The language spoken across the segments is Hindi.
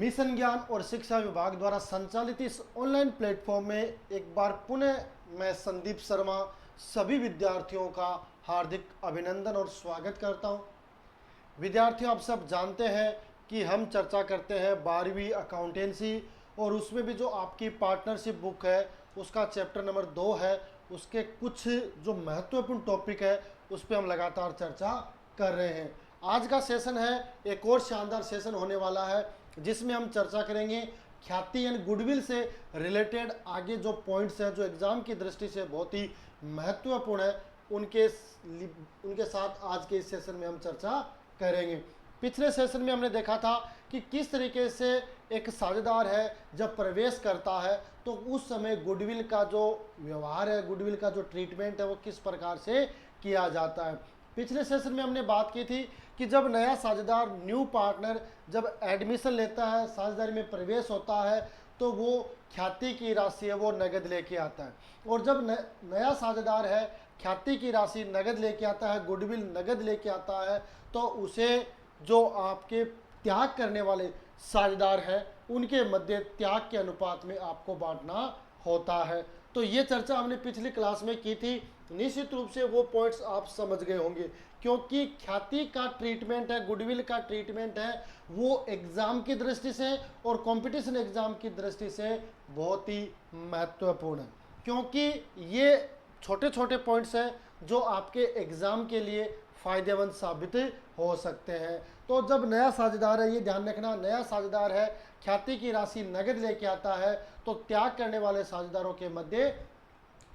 मिशन ज्ञान और शिक्षा विभाग द्वारा संचालित इस ऑनलाइन प्लेटफॉर्म में एक बार पुनः मैं संदीप शर्मा सभी विद्यार्थियों का हार्दिक अभिनंदन और स्वागत करता हूं। विद्यार्थियों, आप सब जानते हैं कि हम चर्चा करते हैं 12वीं अकाउंटेंसी और उसमें भी जो आपकी पार्टनरशिप बुक है उसका चैप्टर नंबर 2 है। उसके कुछ जो महत्वपूर्ण टॉपिक है उस पर हम लगातार चर्चा कर रहे हैं। आज का सेशन है एक और शानदार सेशन होने वाला है जिसमें हम चर्चा करेंगे ख्याति एंड गुडविल से रिलेटेड आगे जो पॉइंट्स हैं जो एग्जाम की दृष्टि से बहुत ही महत्वपूर्ण है उनके साथ आज के इस सेशन में हम चर्चा करेंगे। पिछले सेशन में हमने देखा था कि किस तरीके से एक साझेदार है जब प्रवेश करता है तो उस समय गुडविल का जो व्यवहार है, गुडविल का जो ट्रीटमेंट है वो किस प्रकार से किया जाता है। पिछले सेशन में हमने बात की थी कि जब नया साझेदार न्यू पार्टनर जब एडमिशन लेता है, साझेदारी में प्रवेश होता है तो वो ख्याति की राशि है वो नगद लेके आता है। और जब नया साझेदार है ख्याति की राशि नगद लेके आता है, गुडविल नगद लेके आता है, तो उसे जो आपके त्याग करने वाले साझेदार हैं उनके मध्य त्याग के अनुपात में आपको बांटना होता है। तो ये चर्चा हमने पिछली क्लास में की थी। निश्चित रूप से वो पॉइंट्स आप समझ गए होंगे क्योंकि ख्याति का ट्रीटमेंट है, गुडविल का ट्रीटमेंट है वो एग्जाम की दृष्टि से और कंपटीशन एग्जाम की दृष्टि से बहुत ही महत्वपूर्ण है क्योंकि ये छोटे छोटे पॉइंट्स हैं जो आपके एग्जाम के लिए फायदेमंद साबित हो सकते हैं। तो जब नया साझेदार है, ये ध्यान रखना, नया साझेदार है ख्याति की राशि नगद लेके आता है तो त्याग करने वाले साझेदारों के मध्य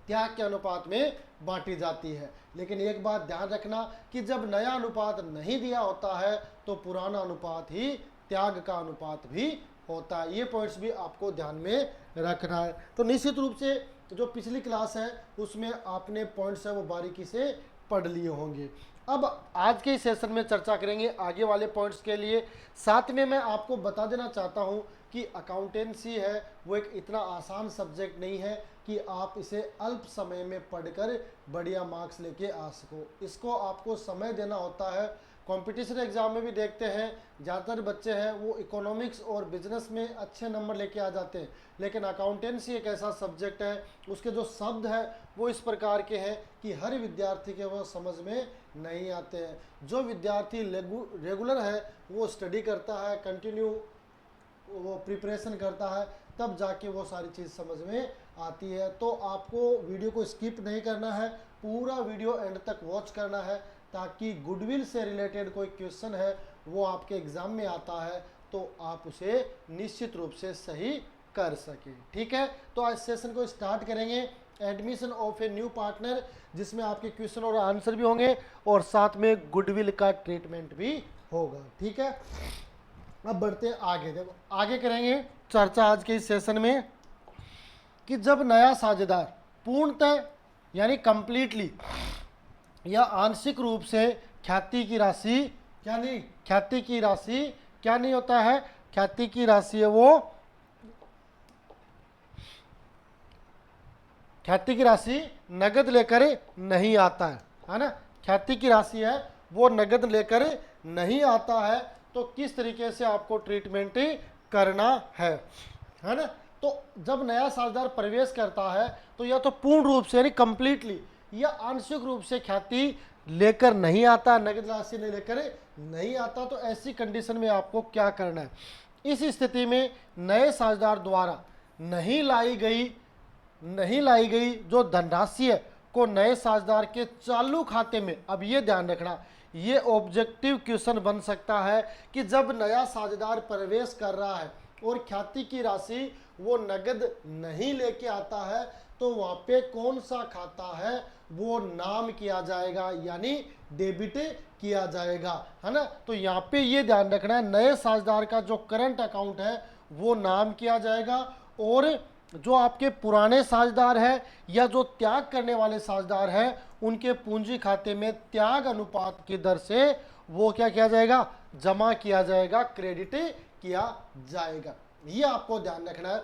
त्याग के अनुपात में बांटी जाती है। लेकिन एक बात ध्यान रखना कि जब नया अनुपात नहीं दिया होता है तो पुराना अनुपात ही त्याग का अनुपात भी होता है। ये पॉइंट्स भी आपको ध्यान में रखना है। तो निश्चित रूप से जो पिछली क्लास है उसमें आपने पॉइंट्स है वो बारीकी से पढ़ लिए होंगे। अब आज के सेशन में चर्चा करेंगे आगे वाले पॉइंट्स के लिए। साथ में मैं आपको बता देना चाहता हूं कि अकाउंटेंसी है वो एक इतना आसान सब्जेक्ट नहीं है कि आप इसे अल्प समय में पढ़कर बढ़िया मार्क्स लेके आ सको। इसको आपको समय देना होता है। कंपटीशन एग्जाम में भी देखते हैं ज़्यादातर बच्चे हैं वो इकोनॉमिक्स और बिजनेस में अच्छे नंबर लेके आ जाते हैं, लेकिन अकाउंटेंसी एक ऐसा सब्जेक्ट है उसके जो शब्द है वो इस प्रकार के हैं कि हर विद्यार्थी के वो समझ में नहीं आते हैं। जो विद्यार्थी रेगुलर है वो स्टडी करता है, कंटिन्यू वो प्रिपरेशन करता है, तब जाके वो सारी चीज़ समझ में आती है। तो आपको वीडियो को स्किप नहीं करना है, पूरा वीडियो एंड तक वॉच करना है ताकि गुडविल से रिलेटेड कोई क्वेश्चन है वो आपके एग्जाम में आता है तो आप उसे निश्चित रूप से सही कर सके। ठीक है, तो आज सेशन को स्टार्ट करेंगे admission of a new partner जिसमें आपके क्वेश्चन और आंसर भी होंगे और साथ में गुडविल का ट्रीटमेंट भी होगा। ठीक है, अब बढ़ते हैं आगे। देखो आगे करेंगे चर्चा आज के इस सेशन में कि जब नया साझेदार पूर्णतः यानी कंप्लीटली या आंशिक रूप से ख्याति की राशि क्या नहीं होता है, ख्याति की राशि है वो ख्याति की राशि नगद लेकर नहीं आता है ना। ख्याति की राशि है वो नगद लेकर नहीं आता है तो किस तरीके से आपको ट्रीटमेंट करना है ना। तो जब नया साझेदार प्रवेश करता है तो या तो पूर्ण रूप से यानी कंप्लीटली या आंशिक रूप से ख्याति लेकर नहीं आता, नगद राशि लेकर नहीं आता, तो ऐसी कंडीशन में आपको क्या करना है। इस स्थिति में नए साझेदार द्वारा नहीं लाई गई जो धनराशि है को नए साझेदार के चालू खाते में, अब ये ध्यान रखना, ये ऑब्जेक्टिव क्वेश्चन बन सकता है कि जब नया साझेदार प्रवेश कर रहा है और ख्याति की राशि वो नगद नहीं लेके आता है तो वहाँ पे कौन सा खाता है वो नाम किया जाएगा यानी डेबिट किया जाएगा, है ना। तो यहाँ पे ये ध्यान रखना है नए साझेदार का जो करंट अकाउंट है वो नाम किया जाएगा और जो आपके पुराने साझेदार है या जो त्याग करने वाले साझेदार हैं उनके पूंजी खाते में त्याग अनुपात की दर से वो क्या किया जाएगा, जमा किया जाएगा, क्रेडिट किया जाएगा। ये आपको ध्यान रखना है।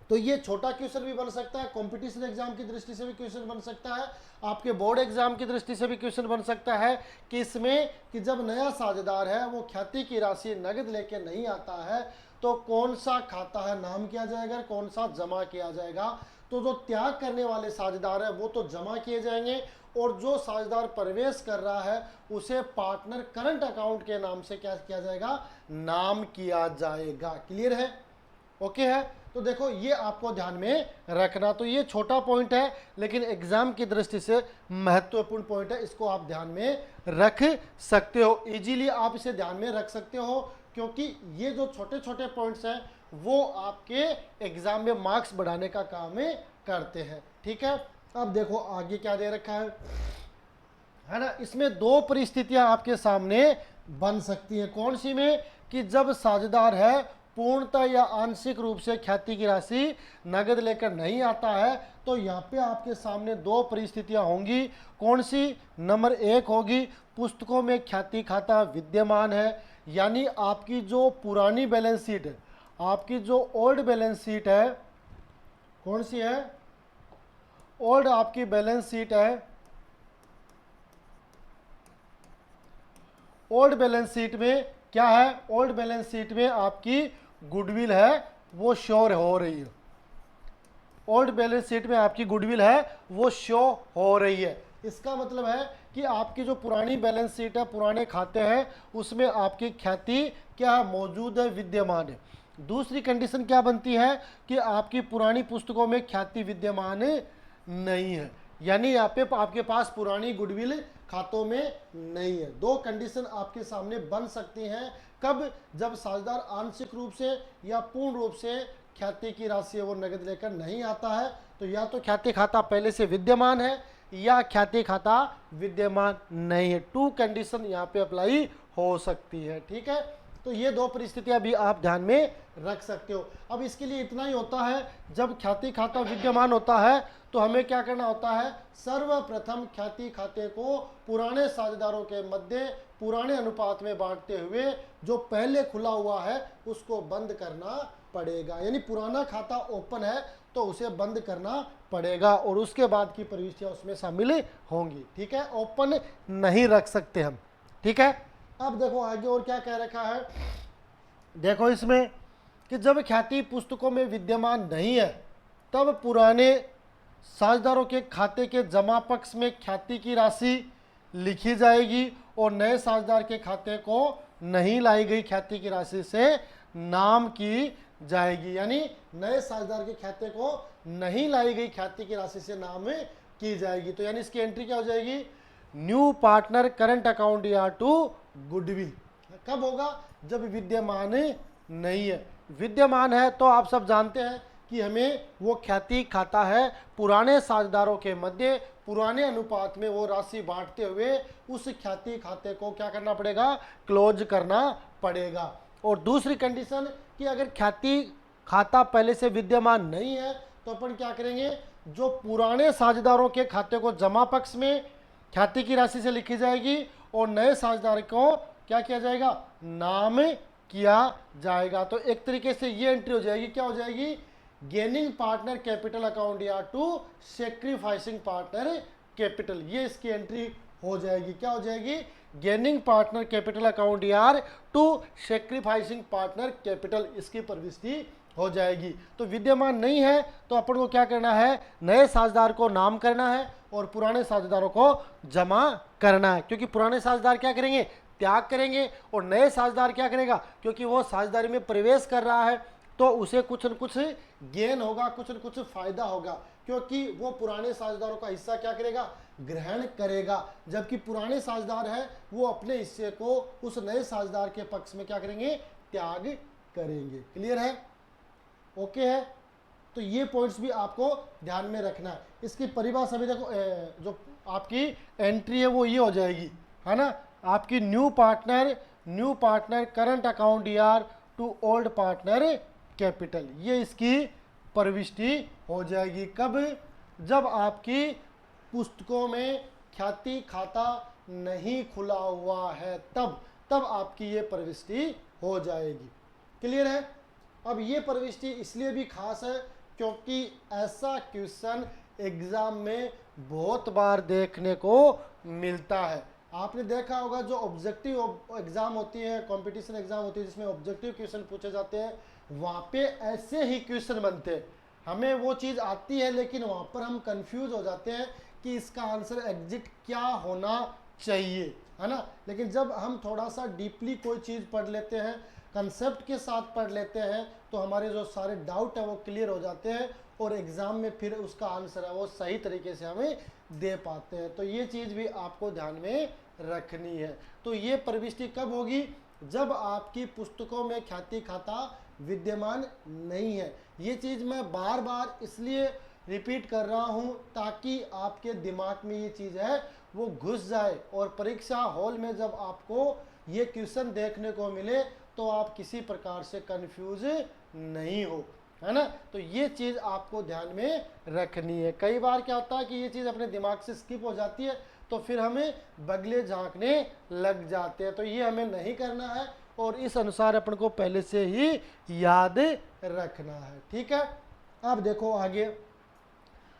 तो ये छोटा क्वेश्चन भी बन सकता है, कंपटीशन एग्जाम की दृष्टि से भी क्वेश्चन बन सकता है, आपके बोर्ड एग्जाम की दृष्टि से भी क्वेश्चन बन सकता है कि इसमें कि जब नया साझेदार है वो ख्याति की राशि नगद लेके नहीं आता है तो कौन सा खाता है नाम किया जाएगा, कौन सा जमा किया जाएगा। तो जो त्याग करने वाले साझेदार है वो तो जमा किए जाएंगे, और जो साझेदार प्रवेश कर रहा है उसे पार्टनर करंट अकाउंट के नाम से क्या किया जाएगा, नाम किया जाएगा। क्लियर है, ओके है। तो देखो ये आपको ध्यान में रखना, तो ये छोटा पॉइंट है लेकिन एग्जाम की दृष्टि से महत्वपूर्ण पॉइंट है, इसको आप ध्यान में रख सकते हो, इजीली आप इसे ध्यान में रख सकते हो, क्योंकि ये जो छोटे छोटे पॉइंट्स हैं वो आपके एग्जाम में मार्क्स बढ़ाने का काम करते हैं। ठीक है, अब देखो आगे क्या दे रखा है ना। इसमें दो परिस्थितियां आपके सामने बन सकती हैं, कौन सी में, कि जब साझेदार है पूर्णतः या आंशिक रूप से ख्याति की राशि नगद लेकर नहीं आता है, तो यहाँ पे आपके सामने दो परिस्थितियां होंगी। कौन सी, नंबर एक होगी पुस्तकों में ख्याति खाता विद्यमान है, यानी आपकी जो पुरानी बैलेंस शीट है, आपकी जो ओल्ड बैलेंस शीट है, कौन सी है, ओल्ड आपकी बैलेंस शीट है, ओल्ड बैलेंस शीट में क्या है, ओल्ड बैलेंस शीट में आपकी गुडविल है वो शो हो रही है, ओल्ड बैलेंस शीट में आपकी गुडविल है वो शो हो रही है। इसका मतलब है कि आपकी जो पुरानी बैलेंस शीट है, पुराने खाते हैं, उसमें आपकी ख्याति क्या मौजूद है, विद्यमान है। दूसरी कंडीशन क्या बनती है कि आपकी पुरानी पुस्तकों में ख्याति विद्यमान नहीं है, यानी यहाँ पे आपके पास पुरानी गुडविल खातों में नहीं है। दो कंडीशन आपके सामने बन सकती हैं, कब, जब साझेदार आंशिक रूप से या पूर्ण रूप से ख्याति की राशि वो नगद लेकर नहीं आता है, तो या तो ख्याति खाता पहले से विद्यमान है या ख्याति खाता विद्यमान नहीं है। टू कंडीशन यहाँ पे अप्लाई हो सकती है। ठीक है, तो ये दो परिस्थितियां भी आप ध्यान में रख सकते हो। अब इसके लिए इतना ही होता है, जब ख्याति खाता विद्यमान होता है तो हमें क्या करना होता है, सर्वप्रथम ख्याति खाते को पुराने साझेदारों के मध्य पुराने अनुपात में बांटते हुए जो पहले खुला हुआ है उसको बंद करना पड़ेगा, यानी पुराना खाता ओपन है तो उसे बंद करना पड़ेगा, और उसके बाद की प्रविष्टियां उसमें शामिल होंगी। ठीक है, ओपन नहीं रख सकते हम। ठीक है, अब देखो आगे और क्या कह रखा है, देखो इसमें कि जब ख्याति पुस्तकों में विद्यमान नहीं है तब पुराने साझेदारों के खाते के जमा पक्ष में ख्याति की राशि लिखी जाएगी और नए साझेदार के खाते को नहीं लाई गई ख्याति की राशि से नाम की जाएगी, यानी नए साझेदार के खाते को नहीं लाई गई ख्याति की राशि से नाम की जाएगी। तो यानी इसकी एंट्री क्या हो जाएगी, न्यू पार्टनर करंट अकाउंट या टू गुडविल। कब होगा, जब विद्यमान नहीं है। विद्यमान है तो आप सब जानते हैं कि हमें वो ख्याति खाता है पुराने साझेदारों के मध्य पुराने अनुपात में वो राशि बांटते हुए उस ख्याति खाते को क्या करना पड़ेगा, क्लोज करना पड़ेगा। और दूसरी कंडीशन कि अगर ख्याति खाता पहले से विद्यमान नहीं है तो अपन क्या करेंगे, जो पुराने साझेदारों के खाते को जमा पक्ष में ख्याति की राशि से लिखी जाएगी और नए साझेदार को क्या किया जाएगा, नाम किया जाएगा। तो एक तरीके से ये एंट्री हो जाएगी, क्या हो जाएगी, गेनिंग पार्टनर कैपिटल अकाउंट या टू सेक्रीफाइसिंग पार्टनर कैपिटल, ये इसकी एंट्री हो जाएगी। क्या हो जाएगी, गेनिंग पार्टनर कैपिटल अकाउंट यार टू सेक्रीफाइसिंग पार्टनर कैपिटल, इसकी प्रविष्टि हो जाएगी। तो विद्यमान नहीं है तो अपन को क्या करना है, नए साझेदार को नाम करना है और पुराने साझेदारों को जमा करना है, क्योंकि पुराने साझेदार क्या करेंगे, त्याग करेंगे, और नए साझेदार क्या करेगा, क्योंकि वो साझेदारी में प्रवेश कर रहा है तो उसे कुछ न कुछ गेन होगा, कुछ न कुछ फायदा होगा, क्योंकि वो पुराने साझेदारों का हिस्सा क्या करेगा, ग्रहण करेगा, जबकि पुराने साझेदार है वो अपने हिस्से को उस नए साझेदार के पक्ष में क्या करेंगे, त्याग करेंगे। क्लियर है, ओके है। तो ये पॉइंट्स भी आपको ध्यान में रखना है। इसकी परिभाषा भी देखो, जो आपकी एंट्री है वो ये हो जाएगी, है ना, आपकी न्यू पार्टनर करंट अकाउंट यार टू ओल्ड पार्टनर कैपिटल, ये इसकी प्रविष्टि हो जाएगी। कब, जब आपकी पुस्तकों में ख्याति खाता नहीं खुला हुआ है तब आपकी ये प्रविष्टि हो जाएगी। क्लियर है। अब ये प्रविष्टि इसलिए भी खास है क्योंकि ऐसा क्वेश्चन एग्जाम में बहुत बार देखने को मिलता है। आपने देखा होगा जो ऑब्जेक्टिव एग्जाम होती है, कंपटीशन एग्जाम होती है जिसमें ऑब्जेक्टिव क्वेश्चन पूछे जाते हैं, वहाँ पे ऐसे ही क्वेश्चन बनते हैं, हमें वो चीज़ आती है लेकिन वहाँ पर हम कंफ्यूज हो जाते हैं कि इसका आंसर एग्जिट क्या होना चाहिए, है ना। लेकिन जब हम थोड़ा सा डीपली कोई चीज़ पढ़ लेते हैं, कंसेप्ट के साथ पढ़ लेते हैं, तो हमारे जो सारे डाउट है वो क्लियर हो जाते हैं और एग्ज़ाम में फिर उसका आंसर है वो सही तरीके से हमें दे पाते हैं। तो ये चीज़ भी आपको ध्यान में रखनी है। तो ये प्रविष्टि कब होगी? जब आपकी पुस्तकों में ख्याति खाता विद्यमान नहीं है। ये चीज़ मैं बार बार इसलिए रिपीट कर रहा हूँ ताकि आपके दिमाग में ये चीज़ है वो घुस जाए और परीक्षा हॉल में जब आपको ये क्वेश्चन देखने को मिले तो आप किसी प्रकार से कंफ्यूज नहीं हो, है ना। तो ये चीज़ आपको ध्यान में रखनी है। कई बार क्या होता है कि ये चीज़ अपने दिमाग से स्किप हो जाती है तो फिर हमें बगले झांकने लग जाते हैं, तो ये हमें नहीं करना है और इस अनुसार अपन को पहले से ही याद रखना है, ठीक है। अब देखो आगे,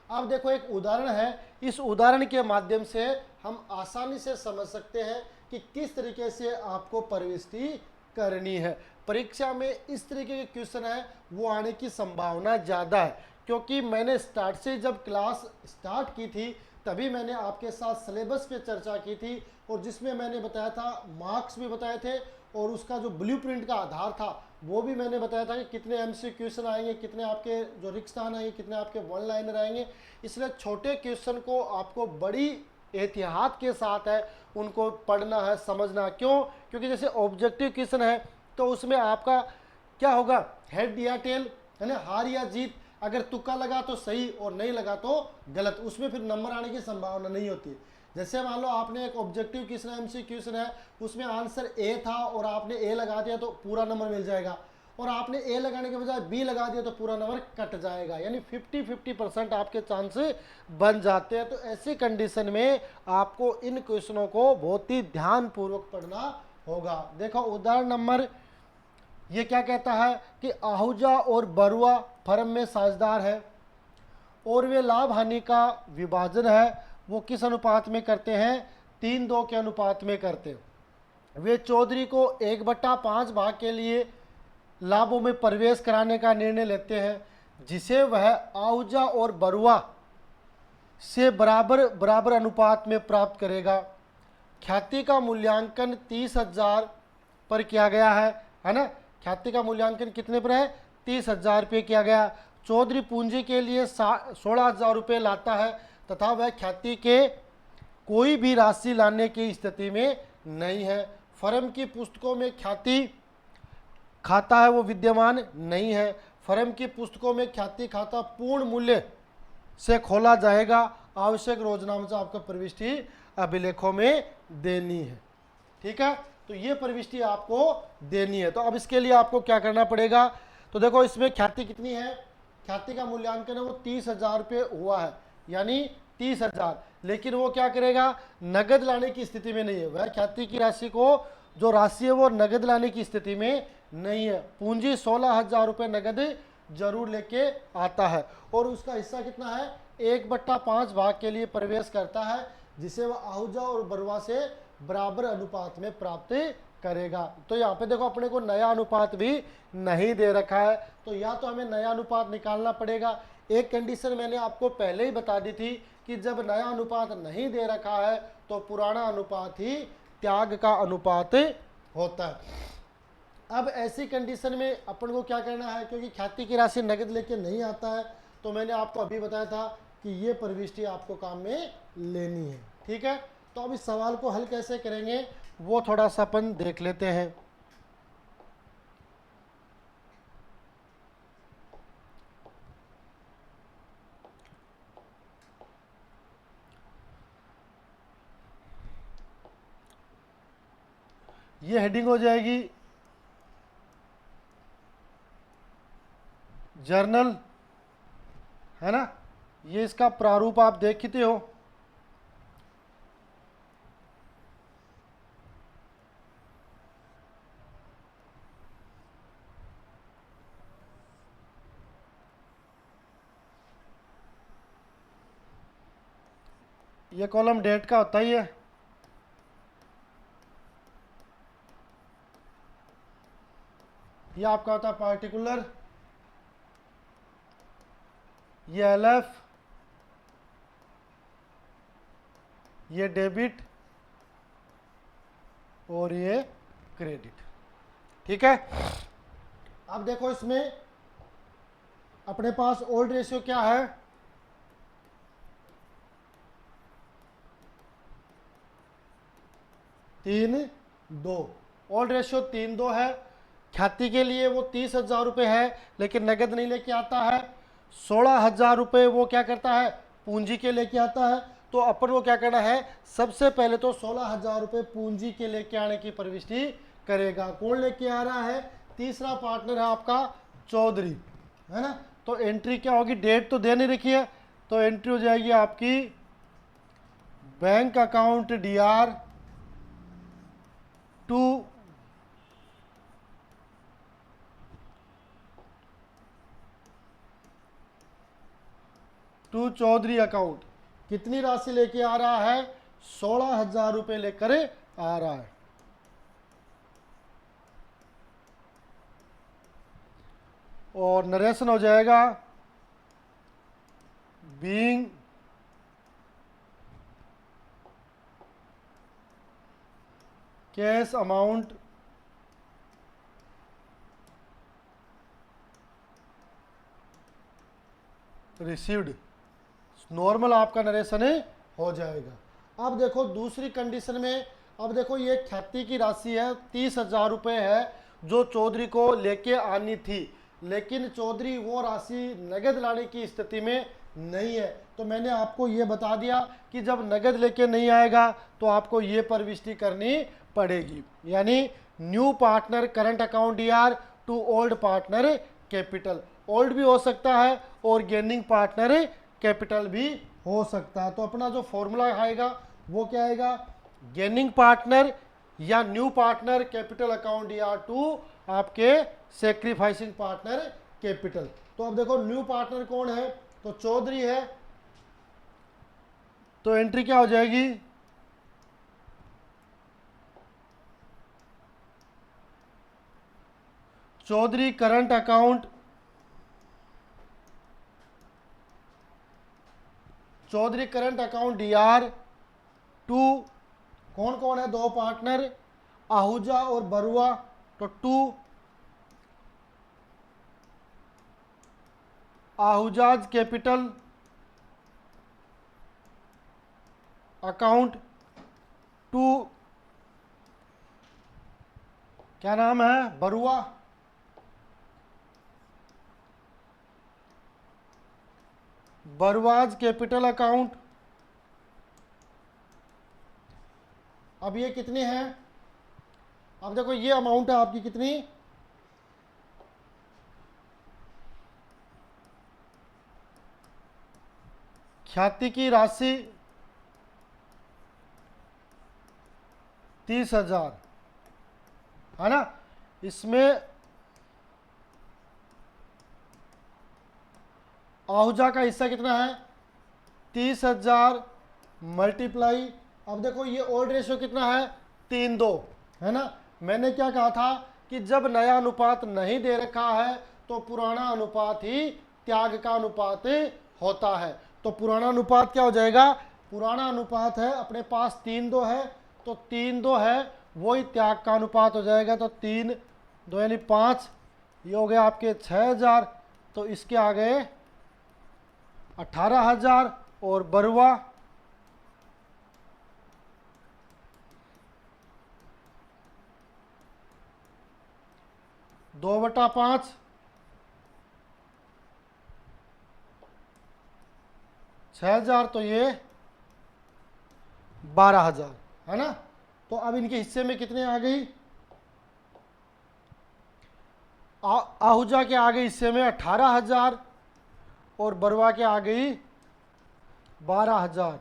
अब देखो एक उदाहरण है, इस उदाहरण के माध्यम से हम आसानी से समझ सकते हैं कि किस तरीके से आपको प्रविष्टि करनी है। परीक्षा में इस तरीके के क्वेश्चन है वो आने की संभावना ज़्यादा है, क्योंकि मैंने स्टार्ट से जब क्लास स्टार्ट की थी तभी मैंने आपके साथ सिलेबस पे चर्चा की थी और जिसमें मैंने बताया था, मार्क्स भी बताए थे और उसका जो ब्लूप्रिंट का आधार था वो भी मैंने बताया था कि कितने एमसीक्यू क्वेश्चन आएंगे, कितने आपके जो रिक्त स्थान आएंगे, कितने आपके वन लाइनर आएंगे। इसलिए छोटे क्वेश्चन को आपको बड़ी एहतियात के साथ है उनको पढ़ना है, समझना। क्यों? क्योंकि जैसे ऑब्जेक्टिव क्वेश्चन है तो उसमें आपका क्या होगा, हेड या टेल, है ना, हार या जीत। अगर तुक्का लगा तो सही और नहीं लगा तो गलत, उसमें फिर नंबर आने की संभावना नहीं होती। जैसे मान लो आपने एक ऑब्जेक्टिव क्वेश्चन है, एमसीक्यू क्वेश्चन है, उसमें आंसर ए था और आपने ए लगा दिया तो पूरा नंबर मिल जाएगा, और आपने ए लगाने के बजाय बी लगा दिया तो पूरा नंबर कट जाएगा, यानी 50-50% आपके चांस बन जाते हैं। तो ऐसी कंडीशन में आपको इन क्वेश्चनों को बहुत ही ध्यानपूर्वक पढ़ना होगा। देखो उदाहरण नंबर, ये क्या कहता है कि आहूजा और बरुआ फर्म में साझेदार है और वे लाभ हानि का विभाजन है वो किस अनुपात में करते हैं? 3-2 के अनुपात में करते हैं। वे चौधरी को 1/5 भाग के लिए लाभों में प्रवेश कराने का निर्णय लेते हैं जिसे वह आहूजा और बरुआ से बराबर बराबर अनुपात में प्राप्त करेगा। ख्याति का मूल्यांकन 30,000 पर किया गया है ना। ख्याति का मूल्यांकन कितने पर है? 30,000 रुपये किया गया। चौधरी पूंजी के लिए 16,000 रुपये लाता है तथा वह ख्याति के कोई भी राशि लाने की स्थिति में नहीं है। फर्म की पुस्तकों में ख्याति खाता है वो विद्यमान नहीं है। फर्म की पुस्तकों में ख्याति खाता पूर्ण मूल्य से खोला जाएगा। आवश्यक रोजनामा से आपको प्रविष्टि अभिलेखों में देनी है, ठीक है। तो ये प्रविष्टि आपको देनी है। तो अब इसके लिए आपको क्या करना पड़ेगा? तो देखो इसमें ख्याति कितनी है, ख्याति का मूल्यांकन है वो 30,000 रुपये हुआ है, यानी 30,000। लेकिन वो क्या करेगा? नगद लाने की स्थिति में नहीं है। वह ख्याति की राशि को, जो राशि है वो नगद लाने की स्थिति में नहीं है। पूंजी 16,000 रुपये नगद जरूर लेके आता है और उसका हिस्सा कितना है? 1/5 भाग के लिए प्रवेश करता है जिसे वह आहूजा और बरुआ से बराबर अनुपात में प्राप्त करेगा। तो यहाँ पे देखो अपने को नया अनुपात भी नहीं दे रखा है, तो या तो हमें नया अनुपात निकालना पड़ेगा। एक कंडीशन मैंने आपको पहले ही बता दी थी कि जब नया अनुपात नहीं दे रखा है तो पुराना अनुपात ही त्याग का अनुपात होता है। अब ऐसी कंडीशन में अपन को क्या करना है, क्योंकि ख्याति की राशि नगद लेके नहीं आता है, तो मैंने आपको अभी बताया था कि ये प्रविष्टि आपको काम में लेनी है, ठीक है। तो अब इस सवाल को हल कैसे करेंगे वो थोड़ा सा अपन देख लेते हैं। ये हेडिंग हो जाएगी जर्नल, है ना। ये इसका प्रारूप आप देखते हो। ये कॉलम डेट का होता ही है। ये आपका होता है पार्टिकुलर, ये LF, ये डेबिट और ये क्रेडिट। ठीक है। अब देखो इसमें अपने पास ओल्ड रेशियो क्या है, 3:2। ओल्ड रेशियो 3:2 है। ख्याति के लिए वो 30,000 रुपये है, लेकिन नगद नहीं लेके आता है। 16,000 रुपये वो क्या करता है, पूंजी के लेके आता है। तो अपन को क्या करना है, सबसे पहले तो 16,000 रुपये पूंजी के लेके आने की प्रविष्टि करेगा। कौन लेके आ रहा है, तीसरा पार्टनर है आपका चौधरी, है ना। तो एंट्री क्या होगी, डेट तो दे नहीं रखी है, तो एंट्री हो जाएगी आपकी bank account DR to Chaudhary account. कितनी राशि लेके आ रहा है, 16,000 रुपये लेकर आ रहा है। और नरेशन हो जाएगा being cash amount received. Normal आपका नरेशन हो जाएगा। अब देखो दूसरी कंडीशन में, अब देखो ये ख्याति की राशि है, 30,000 रुपये है जो चौधरी को लेके आनी थी, लेकिन चौधरी वो राशि नगद लाने की स्थिति में नहीं है। तो मैंने आपको ये बता दिया कि जब नगद लेके नहीं आएगा तो आपको ये प्रविष्टि करनी पड़ेगी, यानी new partner current account DR to old partner capital. Old भी हो सकता है और गेनिंग पार्टनर कैपिटल भी हो सकता है। तो अपना जो फॉर्मूला आएगा वो क्या आएगा, गेनिंग पार्टनर या new partner capital account DR to आपके सेक्रीफाइसिंग पार्टनर कैपिटल। तो अब देखो न्यू पार्टनर कौन है, तो चौधरी है। तो एंट्री क्या हो जाएगी, Chaudhary current account, Chaudhary current account DR to कौन कौन है, दो पार्टनर आहूजा और बरुआ। तो to Ahuja's capital account to क्या नाम है, बरुआ। बरुआज capital account. अब ये कितने हैं, अब देखो ये अमाउंट है आपकी कितनी, ख्याति की राशि 30,000 है ना। इसमें आहूजा का हिस्सा कितना है, 30,000 मल्टीप्लाई, अब देखो ये ओल्ड रेशियो कितना है, 3:2 है ना। मैंने क्या कहा था कि जब नया अनुपात नहीं दे रखा है तो पुराना अनुपात ही त्याग का अनुपात होता है। तो पुराना अनुपात क्या हो जाएगा, पुराना अनुपात है अपने पास 3:2 है, तो 3:2 है वही त्याग का अनुपात हो जाएगा। तो 3:2 यानी 5, ये हो गया आपके 6,000। तो इसके आ गए 18,000 और बरुआ 2/5, 6,000, तो ये 12,000 है ना। तो अब इनके हिस्से में कितने आ गई, आहूजा के आ गए हिस्से में 18,000 और बरुआ के आ गई 12,000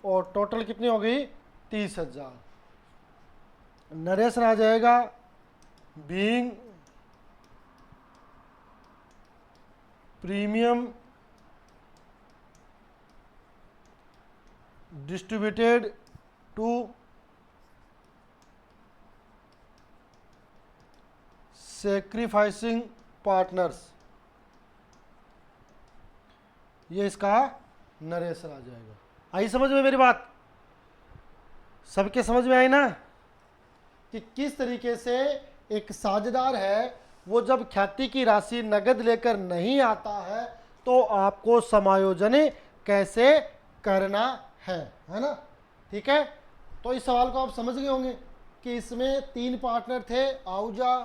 और टोटल कितनी हो गई 30,000। नरेशन आ जाएगा being premium distributed to sacrificing partners, ये इसका नरेशन आ जाएगा। आई समझ में मेरी बात? सबके समझ में आई ना कि किस तरीके से एक साझेदार है वो जब ख्याति की राशि नगद लेकर नहीं आता है तो आपको समायोजन कैसे करना है ना? ठीक है, तो इस सवाल को आप समझ गए होंगे कि इसमें 3 पार्टनर थे, आहूजा,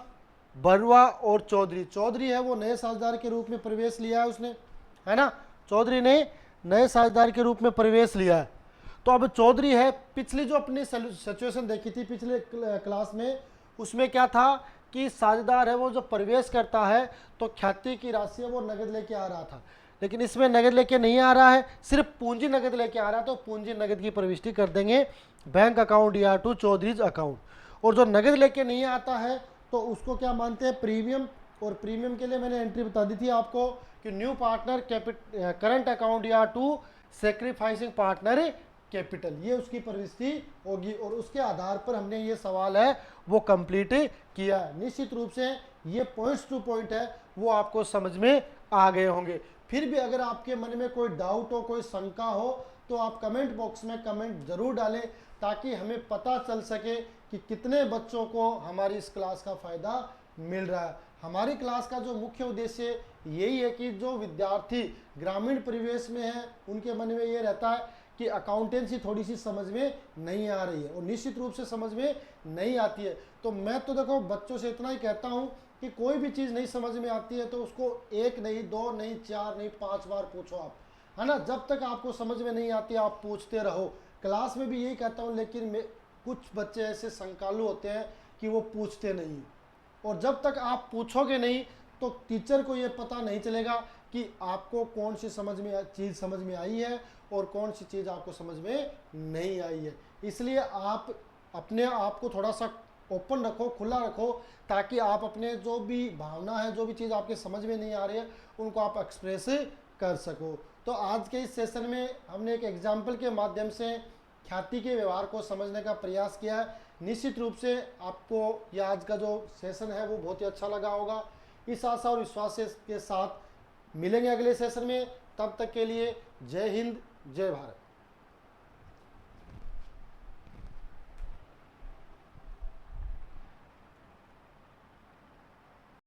बरुआ और चौधरी। चौधरी है वो नए साझेदार के रूप में प्रवेश लिया है उसने, है ना? चौधरी ने नए साझेदार के रूप में प्रवेश लिया है। तो अब चौधरी है, पिछली जो अपनी सिचुएशन देखी थी पिछले क्लास में, उसमें क्या था कि साझेदार है वो जब प्रवेश करता है तो ख्याति की राशि है वो नगद लेके आ रहा था, लेकिन इसमें नगद लेके नहीं आ रहा है, सिर्फ पूंजी नगद लेके आ रहा है। तो पूंजी नगद की प्रविष्टि कर देंगे बैंक अकाउंट या टू चौधरीज अकाउंट। और जो नगद लेके नहीं आता है तो उसको क्या मानते हैं? प्रीमियम। और प्रीमियम के लिए मैंने एंट्री बता दी थी आपको कि न्यू पार्टनर करंट अकाउंट या टू सेक्रीफाइसिंग पार्टनर कैपिटल, ये उसकी प्रविष्टि होगी। और उसके आधार पर हमने ये सवाल है वो कंप्लीट किया है। निश्चित रूप से ये पॉइंट्स टू पॉइंट है वो आपको समझ में आ गए होंगे। फिर भी अगर आपके मन में कोई डाउट हो, कोई शंका हो, तो आप कमेंट बॉक्स में कमेंट जरूर डालें ताकि हमें पता चल सके कि कितने बच्चों को हमारी इस क्लास का फ़ायदा मिल रहा है। हमारी क्लास का जो मुख्य उद्देश्य यही है कि जो विद्यार्थी ग्रामीण परिवेश में हैं उनके मन में ये रहता है कि अकाउंटेंसी थोड़ी सी समझ में नहीं आ रही है और निश्चित रूप से समझ में नहीं आती है। तो मैं तो देखो बच्चों से इतना ही कहता हूँ कि कोई भी चीज़ नहीं समझ में आती है तो उसको 1 नहीं, 2 नहीं, 4 नहीं, 5 बार पूछो आप, है ना? जब तक आपको समझ में नहीं आती आप पूछते रहो। क्लास में भी यही कहता हूँ, लेकिन कुछ बच्चे ऐसे शंकालु होते हैं कि वो पूछते नहीं, और जब तक आप पूछोगे नहीं तो टीचर को ये पता नहीं चलेगा कि आपको कौन सी चीज़ समझ में आई है और कौन सी चीज़ आपको समझ में नहीं आई है। इसलिए आप अपने आप को थोड़ा सा ओपन रखो, खुला रखो, ताकि आप अपने जो भी भावना है, जो भी चीज़ आपके समझ में नहीं आ रही है उनको आप एक्सप्रेस कर सको। तो आज के इस सेशन में हमने एक एग्जाम्पल के माध्यम से ख्याति के व्यवहार को समझने का प्रयास किया है। निश्चित रूप से आपको यह आज का जो सेशन है वो बहुत ही अच्छा लगा होगा। इस आशा और विश्वास के साथ मिलेंगे अगले सेशन में। तब तक के लिए जय हिंद, जय भारत।